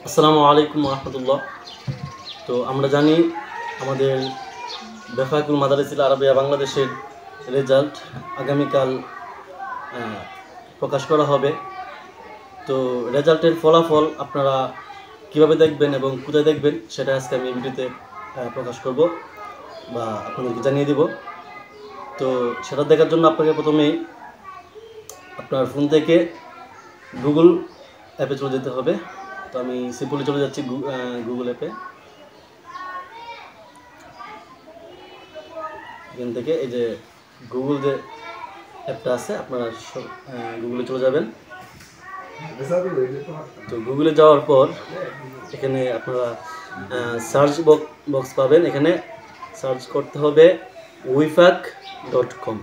আসসালামু আলাইকুম রহমতুল্লাহ। তো আমরা জানি আমাদের বেফাকুল মাদারিসিল আরাবিয়া বাংলাদেশের রেজাল্ট আগামীকাল প্রকাশ করা হবে। তো রেজাল্টের ফলাফল আপনারা কিভাবে দেখবেন এবং কোথায় দেখবেন সেটা আজকে আমি ভিডিওতে প্রকাশ করব বা আপনাদেরকে জানিয়ে দিব। তো সেটা দেখার জন্য আপনাকে প্রথমেই আপনার ফোন থেকে গুগল অ্যাপে চলে যেতে হবে। তো আমি সিম্পলি চলে যাচ্ছি গুগল অ্যাপে। এখান থেকে এই যে গুগল যে অ্যাপটা আছে আপনারা গুগলে চলে যাবেন। তো গুগলে যাওয়ার পর এখানে আপনারা সার্চ বক্স পাবেন। এখানে সার্চ করতে হবে wifaq.com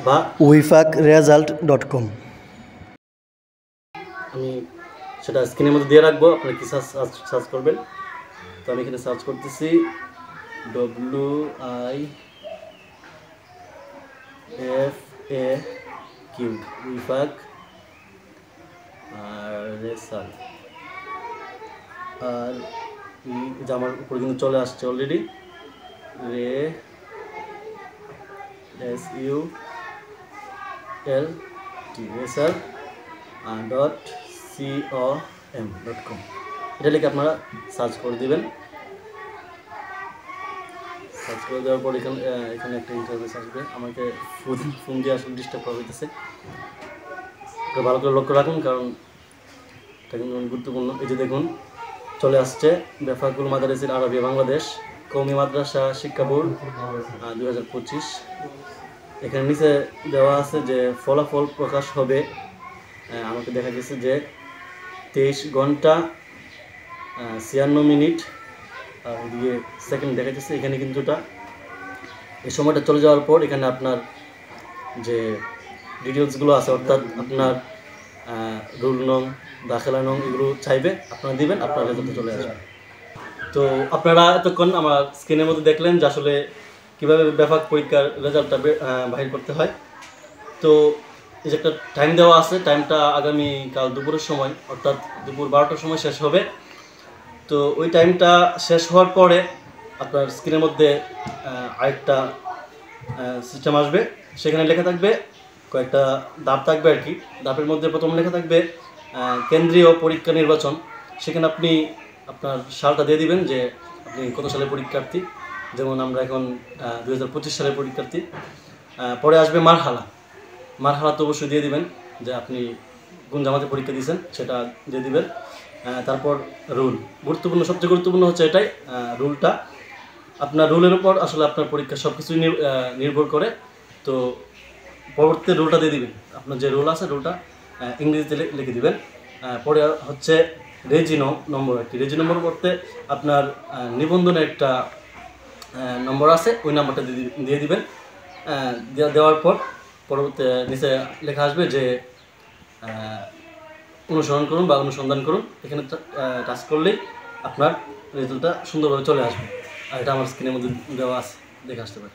বা wifaqresult.com। আমি সেটা স্ক্রিনের মধ্যে দিয়ে রাখবো, আপনারা কি সার্চ করবেন। তো আমি এখানে সার্চ করতেছি WIFAQ উইফাক রেজাল্ট আর যে আমার উপরে কিন্তু চলে আসছে অলরেডি result.com। এটা লিখে আপনারা সার্চ করে দিবেন। সার্চ করে দেওয়ার পর এখানে একটা ইন্টারফেস আসবে। আমাকে ফোন দিয়ে আসলে ডিস্টার্ব করা হইতেছে, ভালো করে লক্ষ্য রাখুন কারণ এটা কিন্তু অনেক গুরুত্বপূর্ণ। এই যে দেখুন চলে আসছে বেফাকুল মাদারিসিল আরাবিয়া বাংলাদেশ কওমি মাদ্রাসা শিক্ষা বোর্ড 2025। এখানে নিচে দেওয়া আছে যে ফলাফল প্রকাশ হবে। আমাকে দেখা গেছে যে 23 ঘন্টা 56 মিনিট আর ওদিকে সেকেন্ড দেখা যাচ্ছে। এখানে কিন্তু এই সময়টা চলে যাওয়ার পর এখানে আপনার যে ডিটেলসগুলো আছে অর্থাৎ আপনার রুল নং দাখিলা নং এগুলো চাইবে, আপনারা দিবেন, আপনার রেজাল্টে চলে আসবে। তো আপনারা এতক্ষণ আমার স্ক্রিনের মধ্যে দেখলেন যে আসলে কীভাবে বেফাক পরীক্ষার রেজাল্টটা বাহির করতে হয়। তো এই যে একটা টাইম দেওয়া আছে, টাইমটা আগামীকাল দুপুরের সময় অর্থাৎ দুপুর 12টার সময় শেষ হবে। তো ওই টাইমটা শেষ হওয়ার পরে আপনার স্ক্রিনের মধ্যে আরেকটা সিস্টেম আসবে। সেখানে লেখা থাকবে কয়েকটা ধাপ থাকবে আর কি। ধাপের মধ্যে প্রথম লেখা থাকবে কেন্দ্রীয় পরীক্ষা নির্বাচন। সেখানে আপনি আপনার সালটা দিয়ে দিবেন যে আপনি কত সালের পরীক্ষার্থী। যেমন আমরা এখন 2025 সালের পরীক্ষার্থী। পরে আসবে মারহালা তো অবশ্যই দিয়ে দিবেন যে আপনি কোন জামাতে পরীক্ষা দিয়েছেন সেটা দিয়ে দিবেন। তারপর রুল, সবচেয়ে গুরুত্বপূর্ণ হচ্ছে এটাই রুলটা। আপনার রুলের উপর আসলে আপনার পরীক্ষা সব কিছুই নির্ভর করে। তো পরবর্তী রুলটা দিয়ে দিবেন, আপনার যে রুল আছে রুলটা ইংরেজিতে লিখে দিবেন। পরে হচ্ছে রেজি নম্বর আর কি। রেজি নম্বর করতে আপনার নিবন্ধনের একটা নম্বর আছে, ওই নাম্বারটা দিয়ে দিবেন। দেওয়ার পর পরবর্তী নিচে লেখা আসবে যে অনুসরণ করুন বা অনুসন্ধান করুন। এখানে টাচ করলেই আপনার রেজাল্টটা সুন্দরভাবে চলে আসবে। আর এটা আমার স্ক্রিনের মধ্যে দেওয়া আছে, দেখে আসতে পারে।